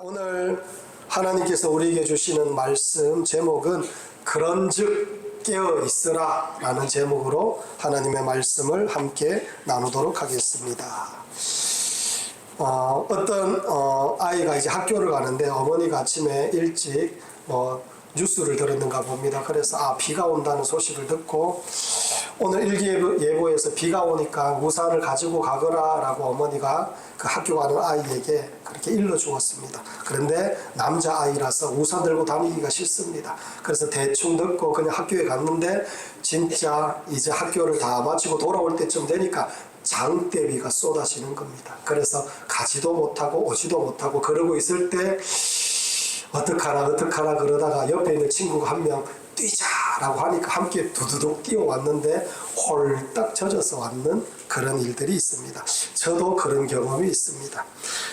오늘 하나님께서 우리에게 주시는 말씀 제목은 그런즉 깨어 있으라 라는 제목으로 하나님의 말씀을 함께 나누도록 하겠습니다. 어떤 아이가 이제 학교를 가는데 어머니가 아침에 일찍 뉴스를 들었는가 봅니다. 그래서 비가 온다는 소식을 듣고 오늘 일기예보에서 비가 오니까 우산을 가지고 가거라 라고 어머니가 그 학교 가는 아이에게 그렇게 일러주었습니다. 그런데 남자아이라서 우산 들고 다니기가 싫습니다. 그래서 대충 듣고 그냥 학교에 갔는데 진짜 이제 학교를 다 마치고 돌아올 때쯤 되니까 장대비가 쏟아지는 겁니다. 그래서 가지도 못하고 오지도 못하고 그러고 있을 때 어떡하나 그러다가 옆에 있는 친구가 한 명 뛰자라고 하니까 함께 두두둑 뛰어왔는데 홀딱 젖어서 왔는 그런 일들이 있습니다. 저도 그런 경험이 있습니다.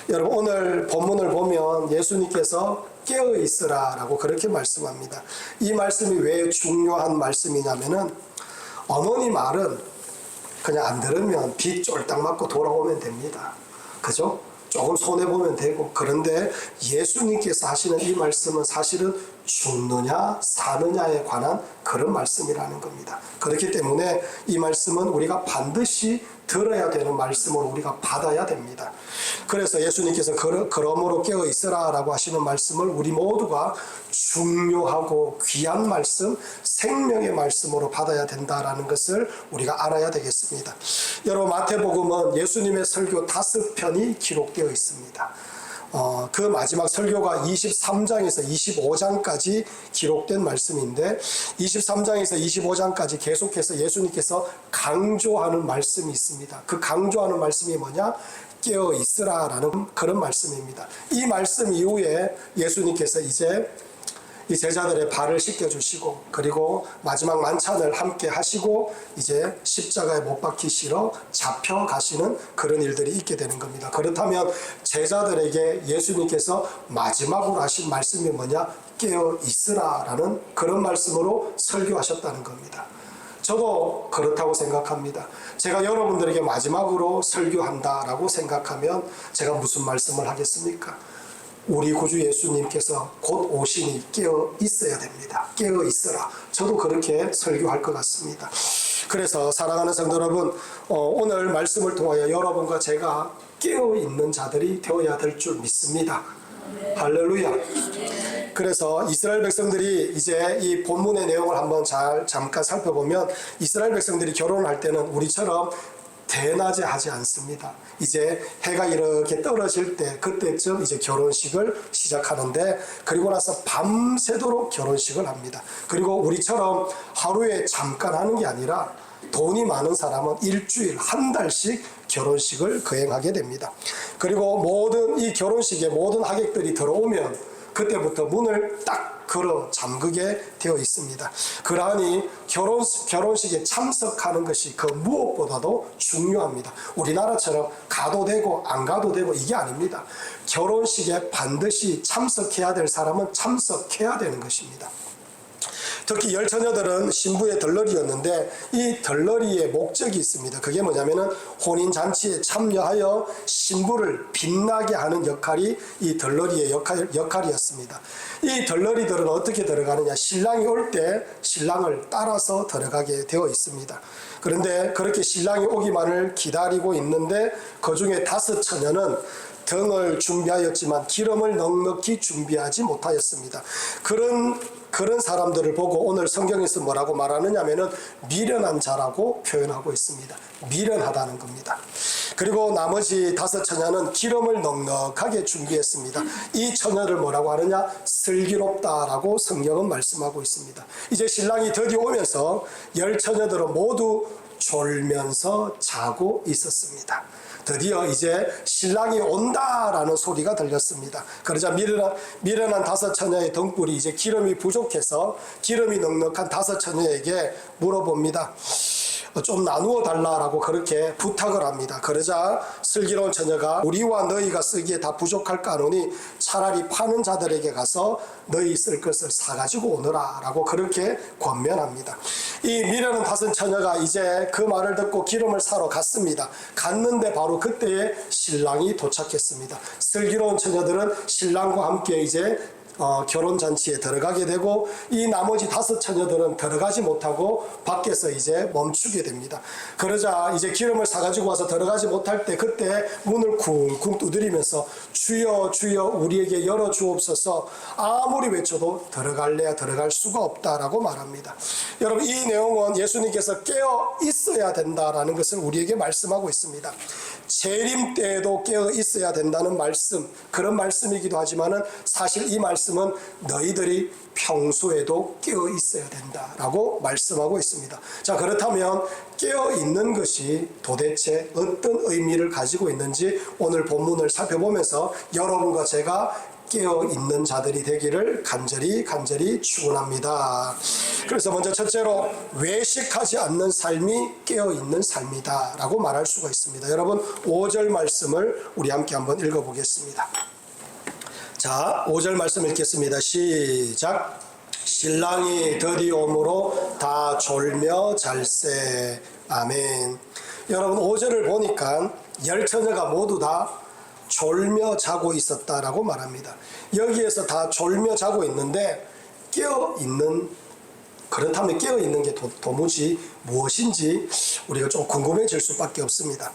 여러분, 오늘 본문을 보면 예수님께서 깨어 있으라 라고 그렇게 말씀합니다. 이 말씀이 왜 중요한 말씀이냐면은 어머니 말은 그냥 안 들으면 비 쫄딱 맞고 돌아오면 됩니다. 그죠? 조금 손해보면 되고. 그런데 예수님께서 하시는 이 말씀은 사실은 죽느냐 사느냐에 관한 그런 말씀이라는 겁니다. 그렇기 때문에 이 말씀은 우리가 반드시 들어야 되는 말씀으로 우리가 받아야 됩니다. 그래서 예수님께서 그러므로 깨어 있으라 라고 하시는 말씀을 우리 모두가 중요하고 귀한 말씀, 생명의 말씀으로 받아야 된다라는 것을 우리가 알아야 되겠습니다. 여러분, 마태복음은 예수님의 설교 5편이 기록되어 있습니다. 그 마지막 설교가 23장에서 25장까지 기록된 말씀인데 23장에서 25장까지 계속해서 예수님께서 강조하는 말씀이 있습니다. 그 강조하는 말씀이 뭐냐? 깨어 있으라 라는 그런 말씀입니다. 이 말씀 이후에 예수님께서 이제 이 제자들의 발을 씻겨주시고 그리고 마지막 만찬을 함께 하시고 이제 십자가에 못 박히시러 잡혀가시는 그런 일들이 있게 되는 겁니다. 그렇다면 제자들에게 예수님께서 마지막으로 하신 말씀이 뭐냐? 깨어 있으라 라는 그런 말씀으로 설교하셨다는 겁니다. 저도 그렇다고 생각합니다. 제가 여러분들에게 마지막으로 설교한다라고 생각하면 제가 무슨 말씀을 하겠습니까? 우리 구주 예수님께서 곧 오시니 깨어 있어야 됩니다. 깨어 있어라. 저도 그렇게 설교할 것 같습니다. 그래서 사랑하는 성도 여러분, 오늘 말씀을 통하여 여러분과 제가 깨어 있는 자들이 되어야 될 줄 믿습니다. 할렐루야. 그래서 이스라엘 백성들이 이제 이 본문의 내용을 한번 잠깐 살펴보면 이스라엘 백성들이 결혼할 때는 우리처럼 대낮에 하지 않습니다. 이제 해가 이렇게 떨어질 때 그때쯤 이제 결혼식을 시작하는데 그리고 나서 밤새도록 결혼식을 합니다. 그리고 우리처럼 하루에 잠깐 하는 게 아니라 돈이 많은 사람은 일주일, 한 달씩 결혼식을 거행하게 됩니다. 그리고 모든 이 결혼식에 모든 하객들이 들어오면 그때부터 문을 딱 걸어 잠그게 되어 있습니다. 그러하니 결혼식에 참석하는 것이 그 무엇보다도 중요합니다. 우리나라처럼 가도 되고 안 가도 되고 이게 아닙니다. 결혼식에 반드시 참석해야 될 사람은 참석해야 되는 것입니다. 특히 열처녀들은 신부의 덜러리였는데 이 덜러리의 목적이 있습니다. 그게 뭐냐면은 혼인잔치에 참여하여 신부를 빛나게 하는 역할이 이 덜러리의 역할이었습니다. 이 덜러리들은 어떻게 들어가느냐? 신랑이 올 때 신랑을 따라서 들어가게 되어 있습니다. 그런데 그렇게 신랑이 오기만을 기다리고 있는데 그 중에 5처녀는 등을 준비하였지만 기름을 넉넉히 준비하지 못하였습니다. 그런 사람들을 보고 오늘 성경에서 뭐라고 말하느냐면은 미련한 자라고 표현하고 있습니다. 미련하다는 겁니다. 그리고 나머지 5처녀는 기름을 넉넉하게 준비했습니다. 이 처녀를 뭐라고 하느냐? 슬기롭다라고 성경은 말씀하고 있습니다. 이제 신랑이 드디어 오면서 10처녀들은 모두 졸면서 자고 있었습니다. 드디어 이제 신랑이 온다라는 소리가 들렸습니다. 그러자 미련한 5처녀의 등불이 이제 기름이 부족해서 기름이 넉넉한 5처녀에게 물어봅니다. 좀 나누어 달라라고 그렇게 부탁을 합니다. 그러자 슬기로운 처녀가 우리와 너희가 쓰기에 다 부족할까 하노니 차라리 파는 자들에게 가서 너희 쓸 것을 사가지고 오너라 라고 그렇게 권면합니다. 이 미련한 다섯 처녀가 이제 그 말을 듣고 기름을 사러 갔습니다. 갔는데 바로 그때에 신랑이 도착했습니다. 슬기로운 처녀들은 신랑과 함께 이제 결혼잔치에 들어가게 되고 이 나머지 다섯 처녀들은 들어가지 못하고 밖에서 이제 멈추게 됩니다. 그러자 이제 기름을 사가지고 와서 들어가지 못할 때 그때 문을 쿵쿵 두드리면서 주여 주여 우리에게 열어주옵소서 아무리 외쳐도 들어갈래야 들어갈 수가 없다라고 말합니다. 여러분 이 내용은 예수님께서 깨어 있어야 된다라는 것을 우리에게 말씀하고 있습니다. 재림 때에도 깨어 있어야 된다는 말씀, 그런 말씀이기도 하지만은 사실 이 말씀은 너희들이 평소에도 깨어 있어야 된다라고 말씀하고 있습니다. 자, 그렇다면 깨어 있는 것이 도대체 어떤 의미를 가지고 있는지 오늘 본문을 살펴보면서 여러분과 제가 깨어 있는 자들이 되기를 간절히 축원합니다. 그래서 먼저 첫째로 외식하지 않는 삶이 깨어 있는 삶이다 라고 말할 수가 있습니다. 여러분 5절 말씀을 우리 함께 한번 읽어보겠습니다. 자, 5절 말씀 읽겠습니다. 시작. 신랑이 드디 오므로 다 졸며 잘세. 아멘. 여러분 5절을 보니까 열 처녀가 모두 다 졸며 자고 있었다라고 말합니다. 여기에서 다 졸며 자고 있는데 깨어있는, 그렇다면 깨어있는 게 도무지 무엇인지 우리가 좀 궁금해질 수밖에 없습니다.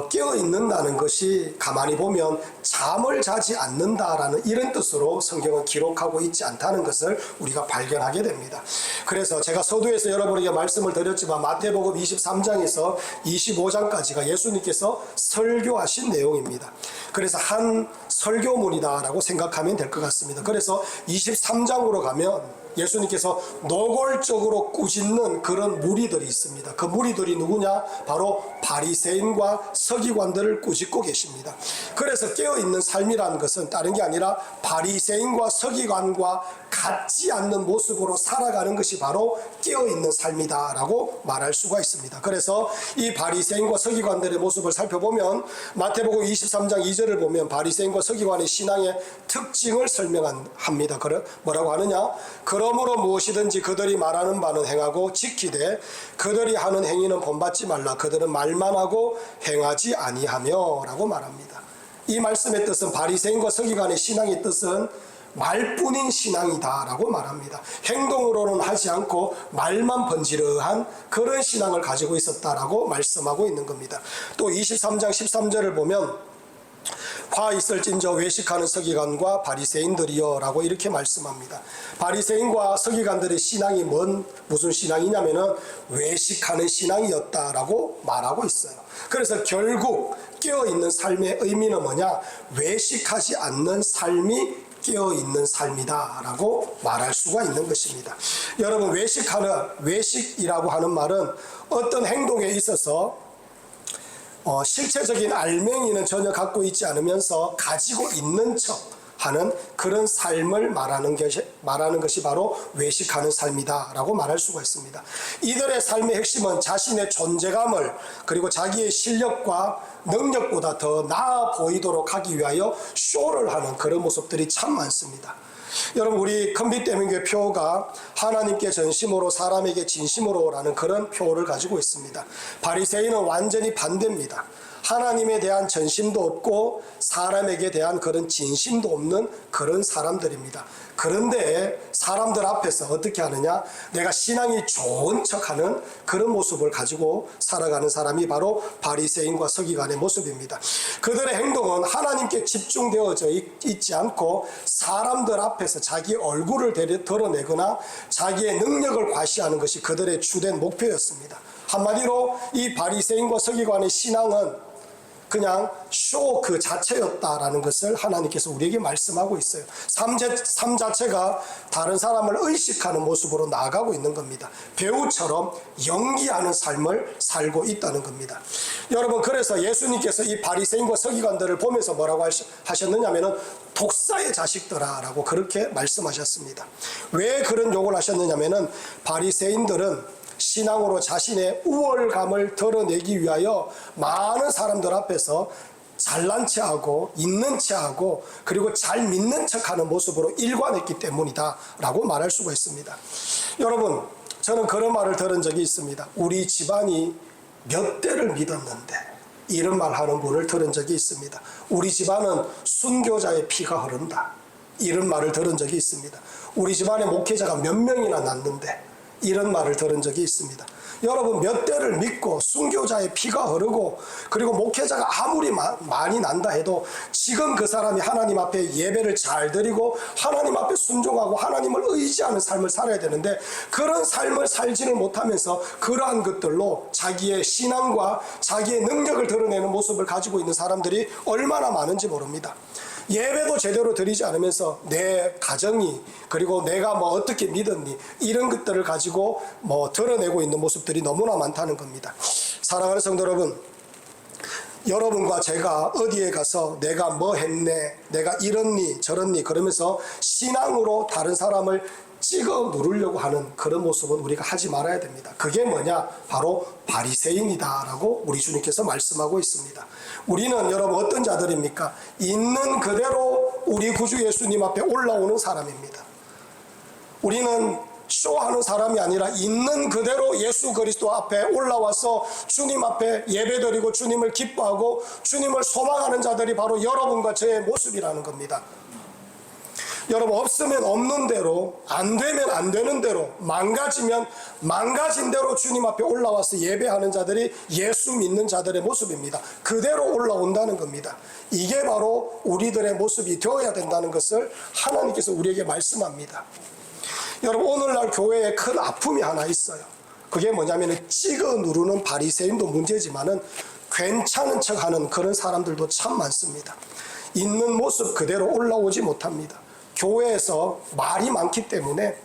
깨어있는다는 것이 가만히 보면 잠을 자지 않는다라는 이런 뜻으로 성경은 기록하고 있지 않다는 것을 우리가 발견하게 됩니다. 그래서 제가 서두에서 여러분에게 말씀을 드렸지만 마태복음 23장에서 25장까지가 예수님께서 설교하신 내용입니다. 그래서 한 설교문이다라고 생각하면 될 것 같습니다. 그래서 23장으로 가면 예수님께서 노골적으로 꾸짖는 그런 무리들이 있습니다. 그 무리들이 누구냐? 바로 바리새인과 서기관들을 꾸짖고 계십니다. 그래서 깨어있는 삶이라는 것은 다른 게 아니라 바리새인과 서기관과 같지 않는 모습으로 살아가는 것이 바로 깨어있는 삶이다 라고 말할 수가 있습니다. 그래서 이 바리새인과 서기관들의 모습을 살펴보면 마태복음 23장 2절을 보면 바리새인과 서기관의 신앙의 특징을 설명합니다. 뭐라고 하느냐? 그러므로 무엇이든지 그들이 말하는 바는 행하고 지키되 그들이 하는 행위는 본받지 말라. 그들은 말만 하고 행하지 아니하며 라고 말합니다. 이 말씀의 뜻은 바리새인과 서기관의 신앙의 뜻은 말뿐인 신앙이다 라고 말합니다. 행동으로는 하지 않고 말만 번지르한 그런 신앙을 가지고 있었다라고 말씀하고 있는 겁니다. 또 23장 13절을 보면 화 있을진저 외식하는 서기관과 바리새인들이여 라고 이렇게 말씀합니다. 바리새인과 서기관들의 신앙이 무슨 신앙이냐면은 외식하는 신앙이었다라고 말하고 있어요. 그래서 결국 깨어있는 삶의 의미는 뭐냐? 외식하지 않는 삶이 깨어있는 삶이다 라고 말할 수가 있는 것입니다. 여러분 외식이라고 하는 말은 어떤 행동에 있어서 실체적인 알맹이는 전혀 갖고 있지 않으면서 가지고 있는 척 하는 그런 삶을 말하는 것이 바로 외식하는 삶이다 라고 말할 수가 있습니다. 이들의 삶의 핵심은 자신의 존재감을 그리고 자기의 실력과 능력보다 더 나아 보이도록 하기 위하여 쇼를 하는 그런 모습들이 참 많습니다. 여러분 우리 큰빛대명교회 표가 하나님께 전심으로 사람에게 진심으로 라는 그런 표를 가지고 있습니다. 바리새인은 완전히 반대입니다. 하나님에 대한 전심도 없고 사람에게 대한 그런 진심도 없는 그런 사람들입니다. 그런데 사람들 앞에서 어떻게 하느냐? 내가 신앙이 좋은 척하는 그런 모습을 가지고 살아가는 사람이 바로 바리새인과 서기관의 모습입니다. 그들의 행동은 하나님께 집중되어져 있지 않고 사람들 앞에서 자기 얼굴을 드러내거나 자기의 능력을 과시하는 것이 그들의 주된 목표였습니다. 한마디로 이 바리새인과 서기관의 신앙은 그냥 쇼 그 자체였다라는 것을 하나님께서 우리에게 말씀하고 있어요. 삶 자체가 다른 사람을 의식하는 모습으로 나아가고 있는 겁니다. 배우처럼 연기하는 삶을 살고 있다는 겁니다. 여러분 그래서 예수님께서 이 바리새인과 서기관들을 보면서 뭐라고 하셨느냐면은 독사의 자식들아 라고 그렇게 말씀하셨습니다. 왜 그런 욕을 하셨느냐면은 바리새인들은 신앙으로 자신의 우월감을 드러내기 위하여 많은 사람들 앞에서 잘난 체하고 있는 체하고 그리고 잘 믿는 척하는 모습으로 일관했기 때문이다 라고 말할 수가 있습니다. 여러분, 저는 그런 말을 들은 적이 있습니다. 우리 집안이 몇 대를 믿었는데, 이런 말 하는 분을 들은 적이 있습니다. 우리 집안은 순교자의 피가 흐른다, 이런 말을 들은 적이 있습니다. 우리 집안에 목회자가 몇 명이나 났는데, 이런 말을 들은 적이 있습니다. 여러분, 몇 대를 믿고 순교자의 피가 흐르고 그리고 목회자가 아무리 많이 난다 해도 지금 그 사람이 하나님 앞에 예배를 잘 드리고 하나님 앞에 순종하고 하나님을 의지하는 삶을 살아야 되는데, 그런 삶을 살지를 못하면서 그러한 것들로 자기의 신앙과 자기의 능력을 드러내는 모습을 가지고 있는 사람들이 얼마나 많은지 모릅니다. 예배도 제대로 드리지 않으면서 내 가정이 그리고 내가 뭐 어떻게 믿었니, 이런 것들을 가지고 뭐 드러내고 있는 모습들이 너무나 많다는 겁니다. 사랑하는 성도 여러분, 여러분과 제가 어디에 가서 내가 뭐 했네, 내가 이렇니 저렇니 그러면서 신앙으로 다른 사람을 찍어 누르려고 하는 그런 모습은 우리가 하지 말아야 됩니다. 그게 뭐냐? 바로 바리새인이다 라고 우리 주님께서 말씀하고 있습니다. 우리는 여러분 어떤 자들입니까? 있는 그대로 우리 구주 예수님 앞에 올라오는 사람입니다. 우리는 쇼하는 사람이 아니라 있는 그대로 예수 그리스도 앞에 올라와서 주님 앞에 예배드리고 주님을 기뻐하고 주님을 소망하는 자들이 바로 여러분과 저의 모습이라는 겁니다. 여러분, 없으면 없는 대로, 안 되면 안 되는 대로, 망가지면 망가진 대로 주님 앞에 올라와서 예배하는 자들이 예수 믿는 자들의 모습입니다. 그대로 올라온다는 겁니다. 이게 바로 우리들의 모습이 되어야 된다는 것을 하나님께서 우리에게 말씀합니다. 여러분, 오늘날 교회에 큰 아픔이 하나 있어요. 그게 뭐냐면 찍어 누르는 바리새인도 문제지만은 괜찮은 척하는 그런 사람들도 참 많습니다. 있는 모습 그대로 올라오지 못합니다. 교회에서 말이 많기 때문에,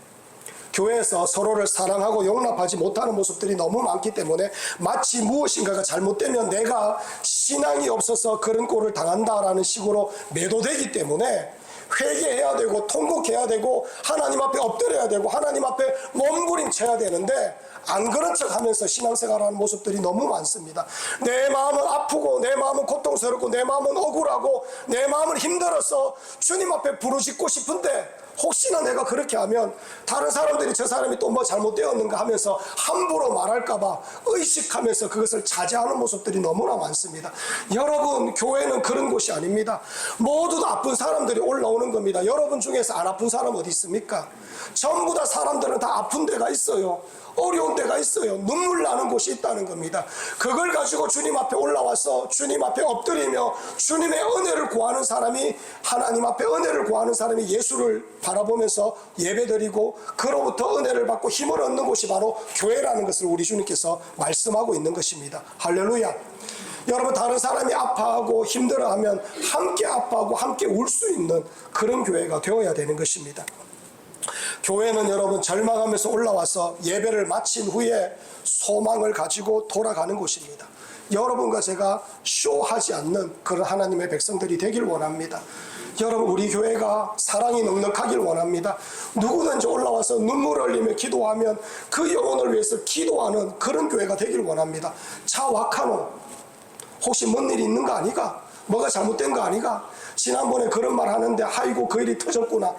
교회에서 서로를 사랑하고 용납하지 못하는 모습들이 너무 많기 때문에 마치 무엇인가가 잘못되면 내가 신앙이 없어서 그런 꼴을 당한다라는 식으로 매도되기 때문에 회개해야 되고 통곡해야 되고 하나님 앞에 엎드려야 되고 하나님 앞에 몸부림쳐야 되는데, 안 그런 척 하면서 신앙생활하는 모습들이 너무 많습니다. 내 마음은 아프고 내 마음은 고통스럽고 내 마음은 억울하고 내 마음은 힘들어서 주님 앞에 부르짖고 싶은데, 혹시나 내가 그렇게 하면 다른 사람들이 저 사람이 또 뭐 잘못되었는가 하면서 함부로 말할까봐 의식하면서 그것을 자제하는 모습들이 너무나 많습니다. 여러분, 교회는 그런 곳이 아닙니다. 모두 다 아픈 사람들이 올라오는 겁니다. 여러분 중에서 안 아픈 사람 어디 있습니까? 전부 다 사람들은 다 아픈 데가 있어요. 어려운 데가 있어요. 눈물 나는 곳이 있다는 겁니다. 그걸 가지고 주님 앞에 올라와서 주님 앞에 엎드리며 주님의 은혜를 구하는 사람이, 하나님 앞에 은혜를 구하는 사람이 예수를 바라보면서 예배드리고 그로부터 은혜를 받고 힘을 얻는 곳이 바로 교회라는 것을 우리 주님께서 말씀하고 있는 것입니다. 할렐루야. 여러분, 다른 사람이 아파하고 힘들어하면 함께 아파하고 함께 울 수 있는 그런 교회가 되어야 되는 것입니다. 교회는 여러분 절망하면서 올라와서 예배를 마친 후에 소망을 가지고 돌아가는 곳입니다. 여러분과 제가 쇼하지 않는 그런 하나님의 백성들이 되길 원합니다. 여러분, 우리 교회가 사랑이 넉넉하길 원합니다. 누구든지 올라와서 눈물 흘리며 기도하면 그 영혼을 위해서 기도하는 그런 교회가 되길 원합니다. 자, 와카노, 혹시 뭔 일이 있는 거 아니가? 뭐가 잘못된 거 아니가? 지난번에 그런 말 하는데 아이고 그 일이 터졌구나.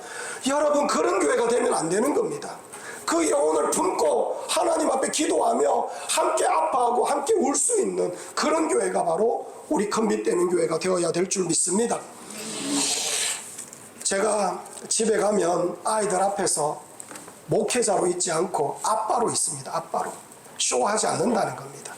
여러분, 그런 교회가 되면 안 되는 겁니다. 그 영혼을 품고 하나님 앞에 기도하며 함께 아파하고 함께 울 수 있는 그런 교회가 바로 우리 컨빗되는 교회가 되어야 될 줄 믿습니다. 제가 집에 가면 아이들 앞에서 목회자로 있지 않고 아빠로 있습니다. 아빠로. 쇼하지 않는다는 겁니다.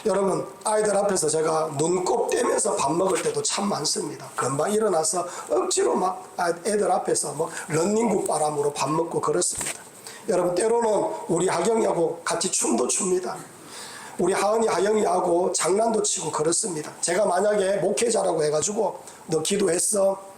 여러분, 아이들 앞에서 제가 눈곱 떼면서 밥 먹을 때도 참 많습니다. 금방 일어나서 억지로 막 애들 앞에서 뭐 런닝구 바람으로 밥 먹고 그렇습니다. 여러분, 때로는 우리 하경이하고 같이 춤도 춥니다. 우리 하은이 하영이하고 장난도 치고 그렇습니다. 제가 만약에 목회자라고 해가지고 너 기도했어?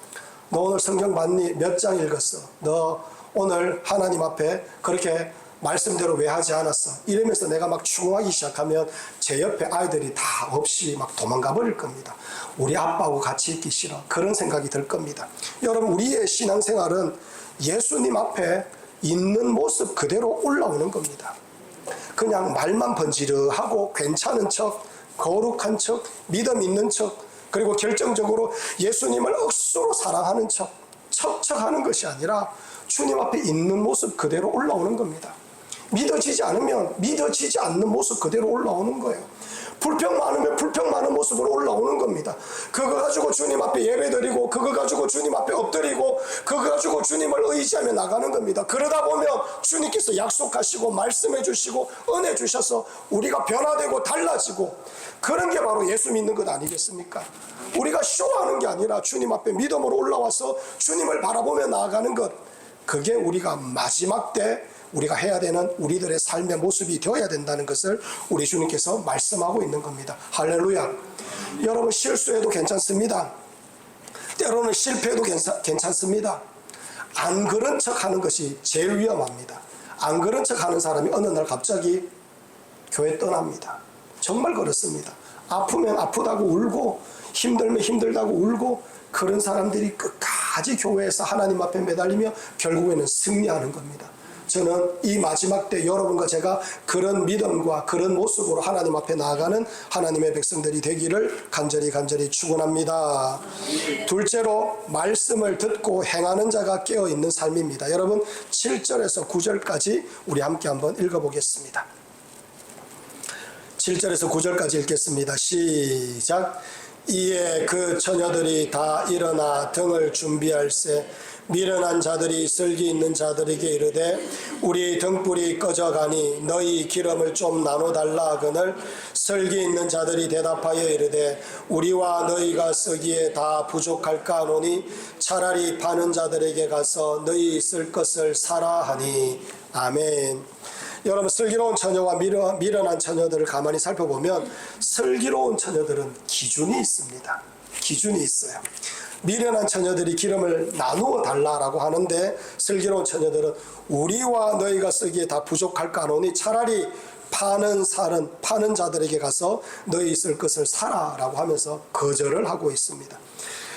너 오늘 성경 봤니? 몇 장 읽었어? 너 오늘 하나님 앞에 그렇게 말씀대로 왜 하지 않았어? 이러면서 내가 막 충고하기 시작하면 제 옆에 아이들이 다 없이 막 도망가 버릴 겁니다. 우리 아빠하고 같이 있기 싫어. 그런 생각이 들 겁니다. 여러분, 우리의 신앙생활은 예수님 앞에 있는 모습 그대로 올라오는 겁니다. 그냥 말만 번지르하고 괜찮은 척, 거룩한 척, 믿음 있는 척, 그리고 결정적으로 예수님을 억수로 사랑하는 척, 척척하는 것이 아니라 주님 앞에 있는 모습 그대로 올라오는 겁니다. 믿어지지 않으면 믿어지지 않는 모습 그대로 올라오는 거예요. 불평 많으면 불평 많은 모습으로 올라오는 겁니다. 그거 가지고 주님 앞에 예배드리고, 그거 가지고 주님 앞에 엎드리고, 그거 가지고 주님을 의지하며 나가는 겁니다. 그러다 보면 주님께서 약속하시고 말씀해 주시고 은혜 주셔서 우리가 변화되고 달라지고, 그런 게 바로 예수 믿는 것 아니겠습니까? 우리가 쇼하는 게 아니라 주님 앞에 믿음으로 올라와서 주님을 바라보며 나아가는 것, 그게 우리가 마지막 때 우리가 해야 되는 우리들의 삶의 모습이 되어야 된다는 것을 우리 주님께서 말씀하고 있는 겁니다. 할렐루야. 여러분, 실수해도 괜찮습니다. 때로는 실패해도 괜찮습니다. 안 그런 척 하는 것이 제일 위험합니다. 안 그런 척 하는 사람이 어느 날 갑자기 교회 떠납니다. 정말 그렇습니다. 아프면 아프다고 울고, 힘들면 힘들다고 울고, 그런 사람들이 끝까지 교회에서 하나님 앞에 매달리며 결국에는 승리하는 겁니다. 저는 이 마지막 때 여러분과 제가 그런 믿음과 그런 모습으로 하나님 앞에 나아가는 하나님의 백성들이 되기를 간절히 축원합니다. 둘째로, 말씀을 듣고 행하는 자가 깨어있는 삶입니다. 여러분, 7절에서 9절까지 우리 함께 한번 읽어보겠습니다. 7절에서 9절까지 읽겠습니다. 시작. 이에 그 처녀들이 다 일어나 등을 준비할세 미련한 자들이 슬기 있는 자들에게 이르되 우리 등불이 꺼져가니 너희 기름을 좀 나눠달라 하거늘 슬기 있는 자들이 대답하여 이르되 우리와 너희가 쓰기에 다 부족할까 하노니 차라리 파는 자들에게 가서 너희 쓸 것을 사라 하니. 아멘. 여러분, 슬기로운 처녀와 미련한 처녀들을 가만히 살펴보면 슬기로운 처녀들은 기준이 있습니다. 기준이 있어요. 미련한 처녀들이 기름을 나누어 달라라고 하는데, 슬기로운 처녀들은 우리와 너희가 쓰기에 다 부족할까 하노니 차라리 파는 자들에게 가서 너희 쓸 것을 사라라고 하면서 거절을 하고 있습니다.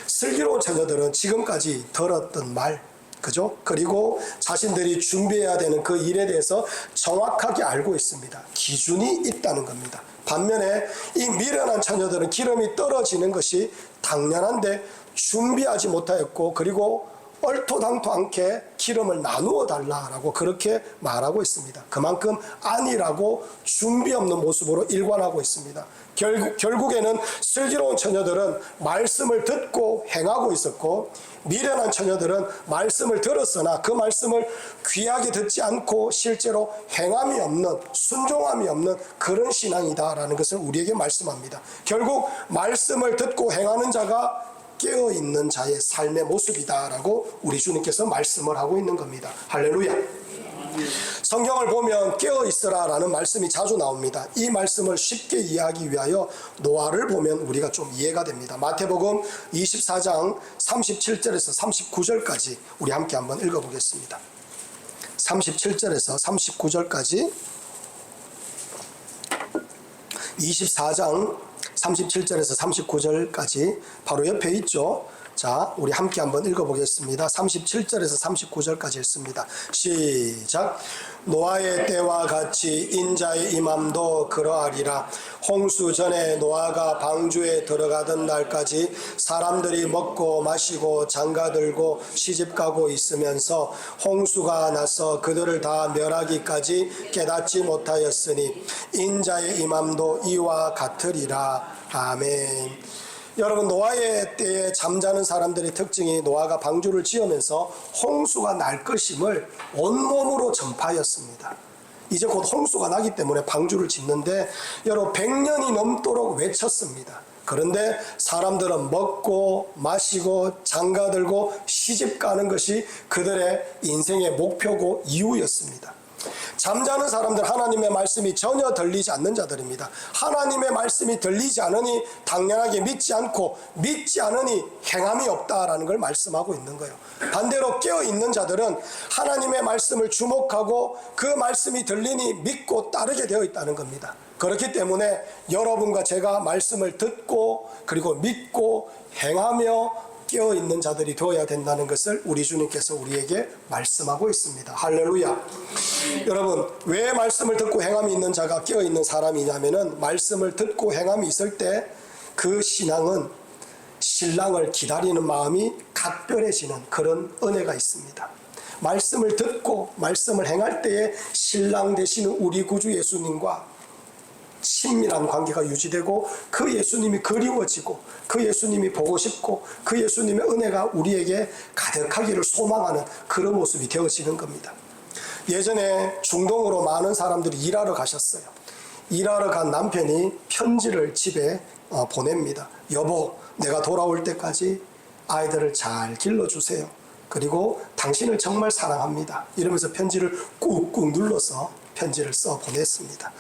슬기로운 처녀들은 지금까지 들었던 말, 그죠? 그리고 자신들이 준비해야 되는 그 일에 대해서 정확하게 알고 있습니다. 기준이 있다는 겁니다. 반면에 이 미련한 처녀들은 기름이 떨어지는 것이 당연한데 준비하지 못하였고, 그리고 얼토당토 않게 기름을 나누어 달라라고 그렇게 말하고 있습니다. 그만큼 아니라고 준비 없는 모습으로 일관하고 있습니다. 결국에는 슬기로운 처녀들은 말씀을 듣고 행하고 있었고, 미련한 처녀들은 말씀을 들었으나 그 말씀을 귀하게 듣지 않고 실제로 행함이 없는, 순종함이 없는 그런 신앙이다라는 것을 우리에게 말씀합니다. 결국 말씀을 듣고 행하는 자가 깨어있는 자의 삶의 모습이다라고 우리 주님께서 말씀을 하고 있는 겁니다. 할렐루야. 성경을 보면 깨어있으라 라는 말씀이 자주 나옵니다. 이 말씀을 쉽게 이해하기 위하여 노아를 보면 우리가 좀 이해가 됩니다. 마태복음 24장 37절에서 39절까지 우리 함께 한번 읽어보겠습니다. 37절에서 39절까지 24장 37절에서 39절까지 바로 옆에 있죠. 자, 우리 함께 한번 읽어보겠습니다. 37절에서 39절까지 읽습니다. 시작. 노아의 때와 같이 인자의 임함도 그러하리라. 홍수 전에 노아가 방주에 들어가던 날까지 사람들이 먹고 마시고 장가들고 시집가고 있으면서 홍수가 나서 그들을 다 멸하기까지 깨닫지 못하였으니 인자의 임함도 이와 같으리라. 아멘. 여러분, 노아의 때에 잠자는 사람들의 특징이 노아가 방주를 지으면서 홍수가 날 것임을 온몸으로 전파하였습니다. 이제 곧 홍수가 나기 때문에 방주를 짓는데 여러분 100년이 넘도록 외쳤습니다. 그런데 사람들은 먹고 마시고 장가들고 시집가는 것이 그들의 인생의 목표고 이유였습니다. 잠자는 사람들, 하나님의 말씀이 전혀 들리지 않는 자들입니다. 하나님의 말씀이 들리지 않으니 당연하게 믿지 않고, 믿지 않으니 행함이 없다라는 걸 말씀하고 있는 거예요. 반대로 깨어있는 자들은 하나님의 말씀을 주목하고 그 말씀이 들리니 믿고 따르게 되어 있다는 겁니다. 그렇기 때문에 여러분과 제가 말씀을 듣고 그리고 믿고 행하며 깨어있는 자들이 되어야 된다는 것을 우리 주님께서 우리에게 말씀하고 있습니다. 할렐루야. 여러분, 왜 말씀을 듣고 행함이 있는 자가 깨어있는 사람이냐면은 말씀을 듣고 행함이 있을 때 그 신앙은 신랑을 기다리는 마음이 각별해지는 그런 은혜가 있습니다. 말씀을 듣고 말씀을 행할 때에 신랑 되시는 우리 구주 예수님과 친밀한 관계가 유지되고 그 예수님이 그리워지고 그 예수님이 보고 싶고 그 예수님의 은혜가 우리에게 가득하기를 소망하는 그런 모습이 되어지는 겁니다. 예전에 중동으로 많은 사람들이 일하러 가셨어요. 일하러 간 남편이 편지를 집에 보냅니다. 여보, 내가 돌아올 때까지 아이들을 잘 길러주세요. 그리고 당신을 정말 사랑합니다. 이러면서 편지를 꾹꾹 눌러서 편지를 써 보냈습니다.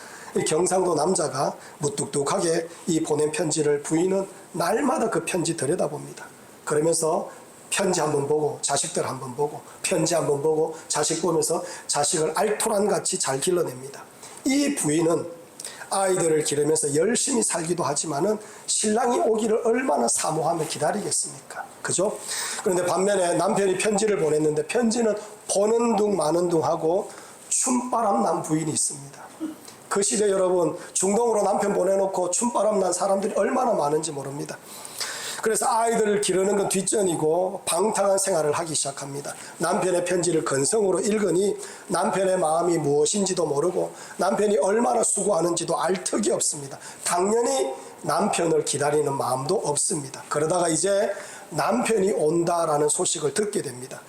경상도 남자가 무뚝뚝하게 이 보낸 편지를 부인은 날마다 그 편지 들여다봅니다. 그러면서 편지 한번 보고 자식들 한번 보고 편지 한번 보고 자식 보면서 자식을 알토란같이 잘 길러냅니다. 이 부인은 아이들을 기르면서 열심히 살기도 하지만은 신랑이 오기를 얼마나 사모하며 기다리겠습니까? 그죠? 그런데 반면에 남편이 편지를 보냈는데 편지는 보는 둥 마는 둥 하고 춤바람 난 부인이 있습니다. 그 시대 여러분, 중동으로 남편 보내놓고 춤바람 난 사람들이 얼마나 많은지 모릅니다. 그래서 아이들을 기르는 건 뒷전이고 방탕한 생활을 하기 시작합니다. 남편의 편지를 건성으로 읽으니 남편의 마음이 무엇인지도 모르고 남편이 얼마나 수고하는지도 알 턱이 없습니다. 당연히 남편을 기다리는 마음도 없습니다. 그러다가 이제 남편이 온다라는 소식을 듣게 됩니다.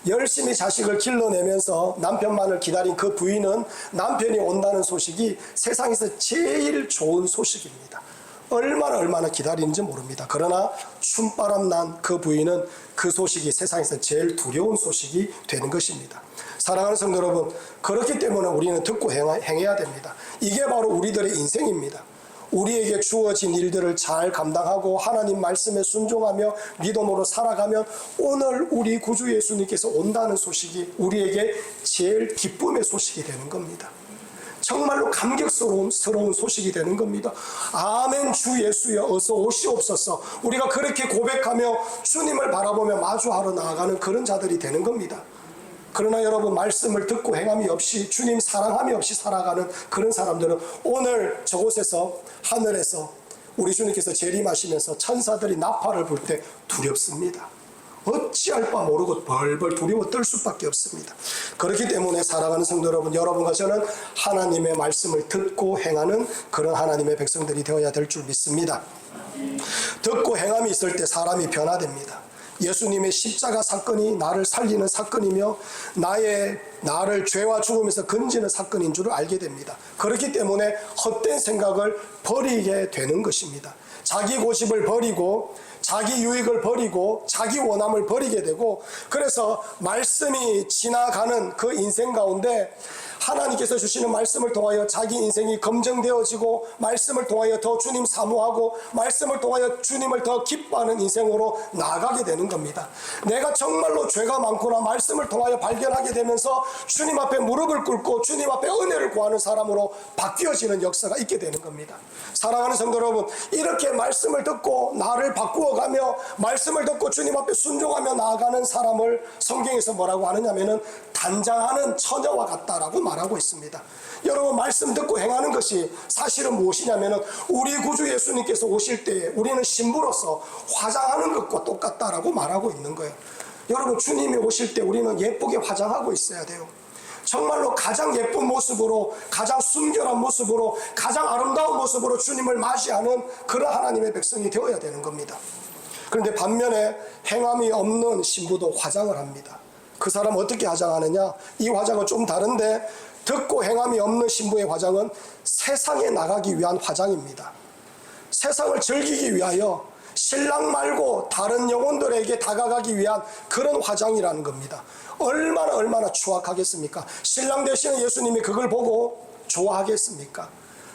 열심히 자식을 길러내면서 남편만을 기다린 그 부인은 남편이 온다는 소식이 세상에서 제일 좋은 소식입니다. 얼마나 기다리는지 모릅니다. 그러나 춤바람 난 그 부인은 그 소식이 세상에서 제일 두려운 소식이 되는 것입니다. 사랑하는 성도 여러분, 그렇기 때문에 우리는 듣고 행해야 됩니다. 이게 바로 우리들의 인생입니다. 우리에게 주어진 일들을 잘 감당하고 하나님 말씀에 순종하며 믿음으로 살아가면 오늘 우리 구주 예수님께서 온다는 소식이 우리에게 제일 기쁨의 소식이 되는 겁니다. 정말로 감격스러운 소식이 되는 겁니다. 아멘, 주 예수여 어서 오시옵소서. 우리가 그렇게 고백하며 주님을 바라보며 마주하러 나아가는 그런 자들이 되는 겁니다. 그러나 여러분, 말씀을 듣고 행함이 없이 주님 사랑함이 없이 살아가는 그런 사람들은 오늘 저곳에서 하늘에서 우리 주님께서 재림하시면서 천사들이 나팔을 불 때 두렵습니다. 어찌할 바 모르고 벌벌 두려워 떨 수밖에 없습니다. 그렇기 때문에 사랑하는 성도 여러분, 여러분과 저는 하나님의 말씀을 듣고 행하는 그런 하나님의 백성들이 되어야 될 줄 믿습니다. 듣고 행함이 있을 때 사람이 변화됩니다. 예수님의 십자가 사건이 나를 살리는 사건이며 나를 죄와 죽음에서 건지는 사건인 줄을 알게 됩니다. 그렇기 때문에 헛된 생각을 버리게 되는 것입니다. 자기 고집을 버리고 자기 유익을 버리고 자기 원함을 버리게 되고, 그래서 말씀이 지나가는 그 인생 가운데 하나님께서 주시는 말씀을 통하여 자기 인생이 검증되어지고 말씀을 통하여 더 주님 사모하고 말씀을 통하여 주님을 더 기뻐하는 인생으로 나아가게 되는 겁니다. 내가 정말로 죄가 많구나 말씀을 통하여 발견하게 되면서 주님 앞에 무릎을 꿇고 주님 앞에 은혜를 구하는 사람으로 바뀌어지는 역사가 있게 되는 겁니다. 사랑하는 성도 여러분, 이렇게 말씀을 듣고 나를 바꾸어가며 말씀을 듣고 주님 앞에 순종하며 나아가는 사람을 성경에서 뭐라고 하느냐면은 단장하는 처녀와 같다라고 말하고 있습니다. 여러분, 말씀 듣고 행하는 것이 사실은 무엇이냐면은 우리 구주 예수님께서 오실 때에 우리는 신부로서 화장하는 것과 똑같다라고 말하고 있는 거예요. 여러분, 주님이 오실 때 우리는 예쁘게 화장하고 있어야 돼요. 정말로 가장 예쁜 모습으로, 가장 순결한 모습으로, 가장 아름다운 모습으로 주님을 맞이하는 그런 하나님의 백성이 되어야 되는 겁니다. 그런데 반면에 행함이 없는 신부도 화장을 합니다. 그 사람 어떻게 화장하느냐? 이 화장은 좀 다른데, 듣고 행함이 없는 신부의 화장은 세상에 나가기 위한 화장입니다. 세상을 즐기기 위하여 신랑 말고 다른 영혼들에게 다가가기 위한 그런 화장이라는 겁니다. 얼마나 추악하겠습니까? 신랑 되시는 예수님이 그걸 보고 좋아하겠습니까?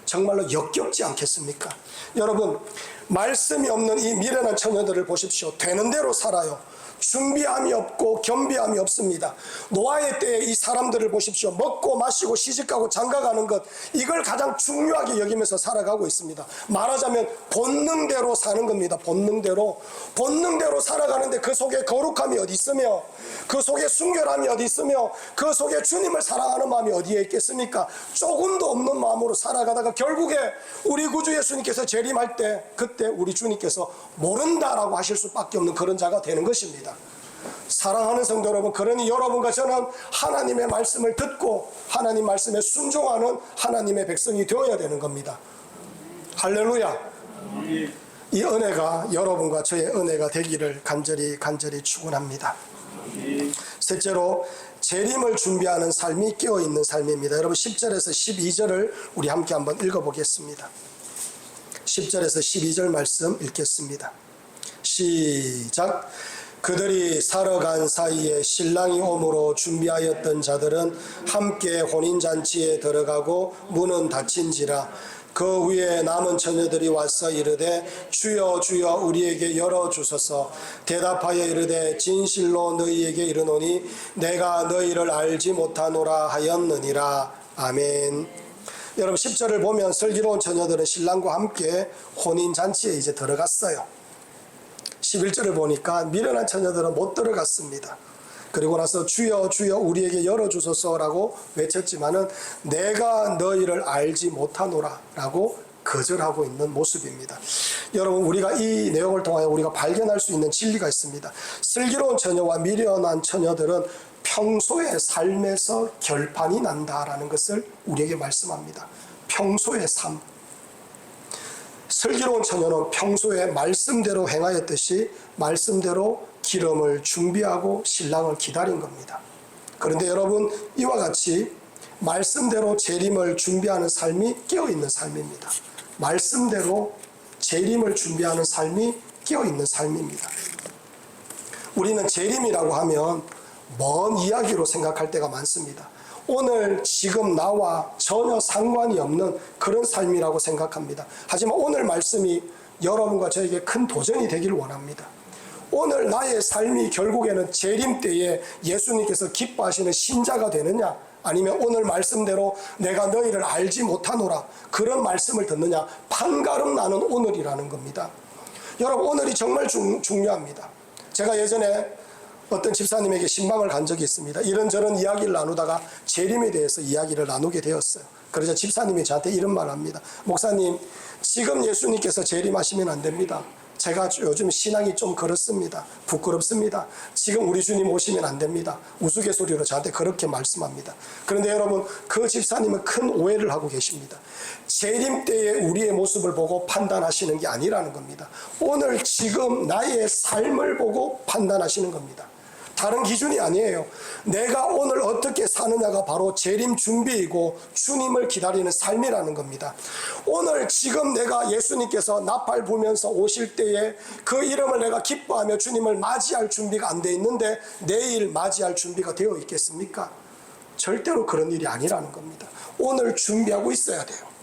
정말로 역겹지 않겠습니까? 여러분, 말씀이 없는 이 미련한 처녀들을 보십시오. 되는 대로 살아요. 준비함이 없고 겸비함이 없습니다. 노아의 때에 이 사람들을 보십시오. 먹고 마시고 시집가고 장가가는 것, 이걸 가장 중요하게 여기면서 살아가고 있습니다. 말하자면 본능대로 사는 겁니다. 본능대로 살아가는데 그 속에 거룩함이 어디 있으며, 그 속에 순결함이 어디 있으며, 그 속에 주님을 사랑하는 마음이 어디에 있겠습니까? 조금도 없는 마음으로 살아가다가 결국에 우리 구주 예수님께서 재림할 때, 그때 우리 주님께서 모른다라고 하실 수밖에 없는 그런 자가 되는 것입니다. 사랑하는 성도 여러분, 그러니 여러분과 저는 하나님의 말씀을 듣고 하나님 말씀에 순종하는 하나님의 백성이 되어야 되는 겁니다. 할렐루야. 이 은혜가 여러분과 저의 은혜가 되기를 간절히 축원합니다. 셋째로, 재림을 준비하는 삶이 깨어있는 삶입니다. 여러분 10절에서 12절을 우리 함께 한번 읽어보겠습니다. 10절에서 12절 말씀 읽겠습니다. 시작. 그들이 살아간 사이에 신랑이 오므로 준비하였던 자들은 함께 혼인잔치에 들어가고 문은 닫힌지라. 그 위에 남은 처녀들이 와서 이르되 주여 주여 우리에게 열어주소서. 대답하여 이르되 진실로 너희에게 이르노니 내가 너희를 알지 못하노라 하였느니라. 아멘. 여러분 10절을 보면 슬기로운 처녀들은 신랑과 함께 혼인잔치에 이제 들어갔어요. 11절을 보니까 미련한 처녀들은 못 들어갔습니다. 그리고 나서 주여 주여 우리에게 열어주소서라고 외쳤지만은 내가 너희를 알지 못하노라 라고 거절하고 있는 모습입니다. 여러분, 우리가 이 내용을 통하여 우리가 발견할 수 있는 진리가 있습니다. 슬기로운 처녀와 미련한 처녀들은 평소의 삶에서 결판이 난다라는 것을 우리에게 말씀합니다. 평소의 삶. 슬기로운 처녀는 평소에 말씀대로 행하였듯이 말씀대로 기름을 준비하고 신랑을 기다린 겁니다. 그런데 여러분, 이와 같이 말씀대로 재림을 준비하는 삶이 깨어있는 삶입니다. 말씀대로 재림을 준비하는 삶이 깨어있는 삶입니다. 우리는 재림이라고 하면 먼 이야기로 생각할 때가 많습니다. 오늘 지금 나와 전혀 상관이 없는 그런 삶이라고 생각합니다. 하지만 오늘 말씀이 여러분과 저에게 큰 도전이 되기를 원합니다. 오늘 나의 삶이 결국에는 재림 때에 예수님께서 기뻐하시는 신자가 되느냐, 아니면 오늘 말씀대로 내가 너희를 알지 못하노라 그런 말씀을 듣느냐, 판가름 나는 오늘이라는 겁니다. 여러분, 오늘이 정말 중요합니다. 제가 예전에 어떤 집사님에게 신방을 간 적이 있습니다. 이런저런 이야기를 나누다가 재림에 대해서 이야기를 나누게 되었어요. 그러자 집사님이 저한테 이런 말을 합니다. 목사님, 지금 예수님께서 재림하시면 안 됩니다. 제가 요즘 신앙이 좀 그렇습니다. 부끄럽습니다. 지금 우리 주님 오시면 안 됩니다. 우스갯소리로 저한테 그렇게 말씀합니다. 그런데 여러분, 그 집사님은 큰 오해를 하고 계십니다. 재림 때의 우리의 모습을 보고 판단하시는 게 아니라는 겁니다. 오늘 지금 나의 삶을 보고 판단하시는 겁니다. 다른 기준이 아니에요. 내가 오늘 어떻게 사느냐가 바로 재림 준비이고 주님을 기다리는 삶이라는 겁니다. 오늘 지금 내가 예수님께서 나팔 불면서 오실 때에 그 이름을 내가 기뻐하며 주님을 맞이할 준비가 안 돼 있는데 내일 맞이할 준비가 되어 있겠습니까? 절대로 그런 일이 아니라는 겁니다. 오늘 준비하고 있어야 돼요.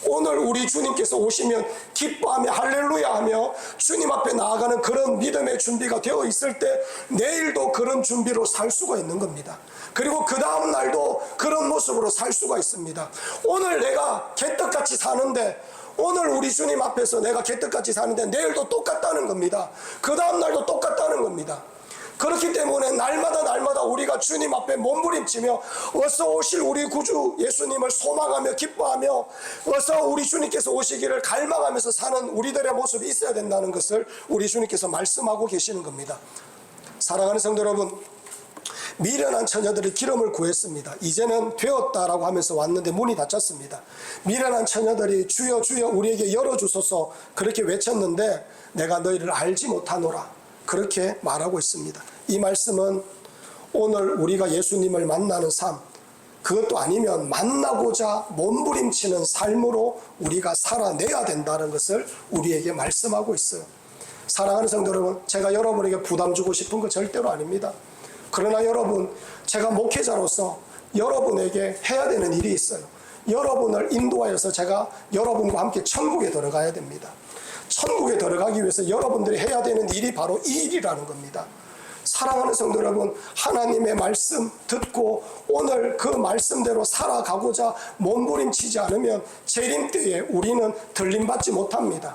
오늘 우리 주님께서 오시면 기뻐하며 할렐루야 하며 주님 앞에 나아가는 그런 믿음의 준비가 되어 있을 때 내일도 그런 준비로 살 수가 있는 겁니다. 그리고 그 다음 날도 그런 모습으로 살 수가 있습니다. 오늘 내가 개떡같이 사는데, 오늘 우리 주님 앞에서 내가 개떡같이 사는데 내일도 똑같다는 겁니다. 그 다음 날도 똑같다는 겁니다. 그렇기 때문에 날마다 우리가 주님 앞에 몸부림치며 어서 오실 우리 구주 예수님을 소망하며 기뻐하며 어서 우리 주님께서 오시기를 갈망하면서 사는 우리들의 모습이 있어야 된다는 것을 우리 주님께서 말씀하고 계시는 겁니다. 사랑하는 성도 여러분, 미련한 처녀들이 기름을 구했습니다. 이제는 되었다라고 하면서 왔는데 문이 닫혔습니다. 미련한 처녀들이 주여 주여 우리에게 열어주소서 그렇게 외쳤는데 내가 너희를 알지 못하노라 그렇게 말하고 있습니다. 이 말씀은 오늘 우리가 예수님을 만나는 삶, 그것도 아니면 만나고자 몸부림치는 삶으로 우리가 살아내야 된다는 것을 우리에게 말씀하고 있어요. 사랑하는 성도 여러분, 제가 여러분에게 부담 주고 싶은 거 절대로 아닙니다. 그러나 여러분, 제가 목회자로서 여러분에게 해야 되는 일이 있어요. 여러분을 인도하여서 제가 여러분과 함께 천국에 들어가야 됩니다. 천국에 들어가기 위해서 여러분들이 해야 되는 일이 바로 이 일이라는 겁니다. 사랑하는 성도 여러분, 하나님의 말씀 듣고 오늘 그 말씀대로 살아가고자 몸부림치지 않으면 재림 때에 우리는 들림받지 못합니다.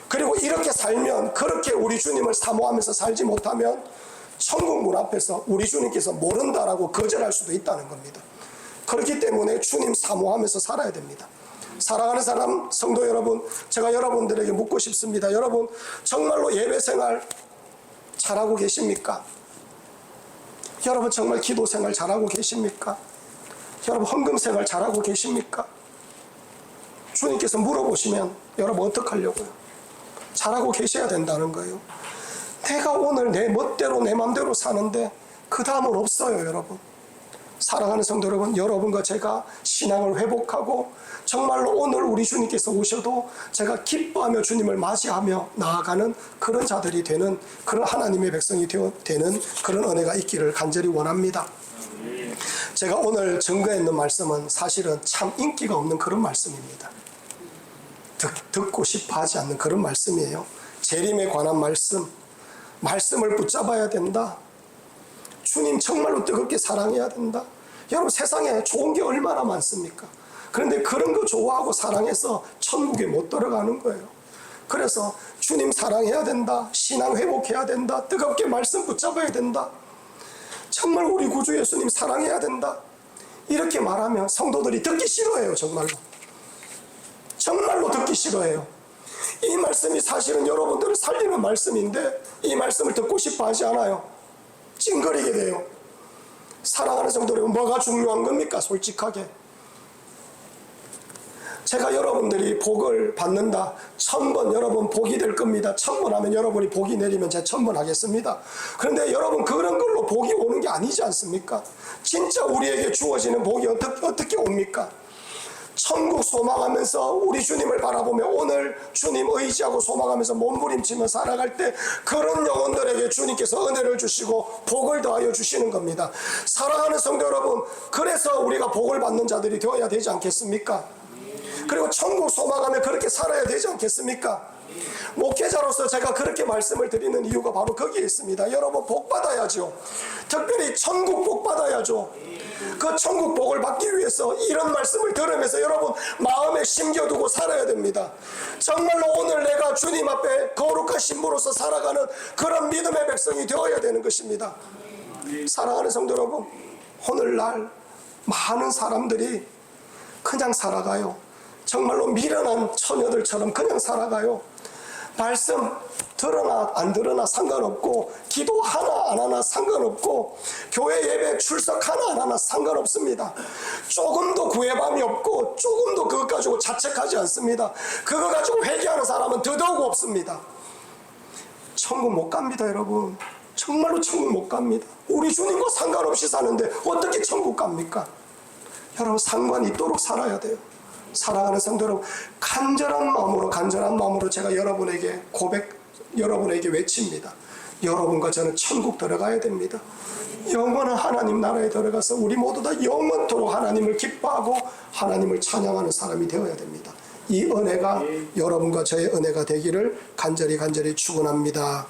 그리고 이렇게 살면, 그렇게 우리 주님을 사모하면서 살지 못하면 천국 문 앞에서 우리 주님께서 모른다라고 거절할 수도 있다는 겁니다. 그렇기 때문에 주님 사모하면서 살아야 됩니다. 사랑하는 사람, 성도 여러분, 제가 여러분들에게 묻고 싶습니다. 여러분, 정말로 예배 생활 잘하고 계십니까? 여러분 정말 기도 생활 잘하고 계십니까? 여러분 헌금 생활 잘하고 계십니까? 주님께서 물어보시면 여러분 어떡하려고요? 잘하고 계셔야 된다는 거예요. 내가 오늘 내 멋대로 내 맘대로 사는데 그 다음은 없어요, 여러분. 사랑하는 성도 여러분, 여러분과 제가 신앙을 회복하고 정말로 오늘 우리 주님께서 오셔도 제가 기뻐하며 주님을 맞이하며 나아가는 그런 자들이 되는, 그런 하나님의 백성이 되는 그런 은혜가 있기를 간절히 원합니다. 제가 오늘 증거했는 말씀은 사실은 참 인기가 없는 그런 말씀입니다. 듣고 싶어 하지 않는 그런 말씀이에요. 재림에 관한 말씀을 붙잡아야 된다. 주님 정말로 뜨겁게 사랑해야 된다. 여러분 세상에 좋은 게 얼마나 많습니까? 그런데 그런 거 좋아하고 사랑해서 천국에 못 들어가는 거예요. 그래서 주님 사랑해야 된다. 신앙 회복해야 된다. 뜨겁게 말씀 붙잡아야 된다. 정말 우리 구주 예수님 사랑해야 된다. 이렇게 말하면 성도들이 듣기 싫어해요. 정말로 듣기 싫어해요. 이 말씀이 사실은 여러분들을 살리는 말씀인데 이 말씀을 듣고 싶어 하지 않아요. 찡거리게 돼요. 사랑하는 성도 여러분, 뭐가 중요한 겁니까? 솔직하게. 제가 여러분들이 복을 받는다. 1000번 여러분 복이 될 겁니다. 1000번 하면 여러분이 복이 내리면 제가 1000번 하겠습니다. 그런데 여러분 그런 걸로 복이 오는 게 아니지 않습니까? 진짜 우리에게 주어지는 복이 어떻게 옵니까? 천국 소망하면서 우리 주님을 바라보며 오늘 주님 의지하고 소망하면서 몸부림치며 살아갈 때 그런 영혼들에게 주님께서 은혜를 주시고 복을 더하여 주시는 겁니다. 사랑하는 성도 여러분, 그래서 우리가 복을 받는 자들이 되어야 되지 않겠습니까? 그리고 천국 소망하며 그렇게 살아야 되지 않겠습니까? 목회자로서 제가 그렇게 말씀을 드리는 이유가 바로 거기에 있습니다. 여러분 복 받아야죠. 특별히 천국 복 받아야죠. 그 천국 복을 받기 위해서 이런 말씀을 들으면서 여러분 마음에 심겨두고 살아야 됩니다. 정말로 오늘 내가 주님 앞에 거룩한 신부로서 살아가는 그런 믿음의 백성이 되어야 되는 것입니다. 사랑하는 성도 여러분, 오늘날 많은 사람들이 그냥 살아가요. 정말로 미련한 처녀들처럼 그냥 살아가요. 말씀 들으나 안 들으나 상관없고, 기도 하나 안 하나 상관없고, 교회 예배 출석하나 안 하나 상관없습니다. 조금도 구애감이 없고 조금도 그것 가지고 자책하지 않습니다. 그거 가지고 회개하는 사람은 더더욱 없습니다. 천국 못 갑니다. 여러분 정말로 천국 못 갑니다. 우리 주님과 상관없이 사는데 어떻게 천국 갑니까? 여러분 상관 있도록 살아야 돼요. 사랑하는 성도 여러분, 간절한 마음으로 제가 여러분에게 외칩니다. 여러분과 저는 천국 들어가야 됩니다. 영원한 하나님 나라에 들어가서 우리 모두 다 영원토록 하나님을 기뻐하고 하나님을 찬양하는 사람이 되어야 됩니다. 이 은혜가 여러분과 저의 은혜가 되기를 간절히 축원합니다.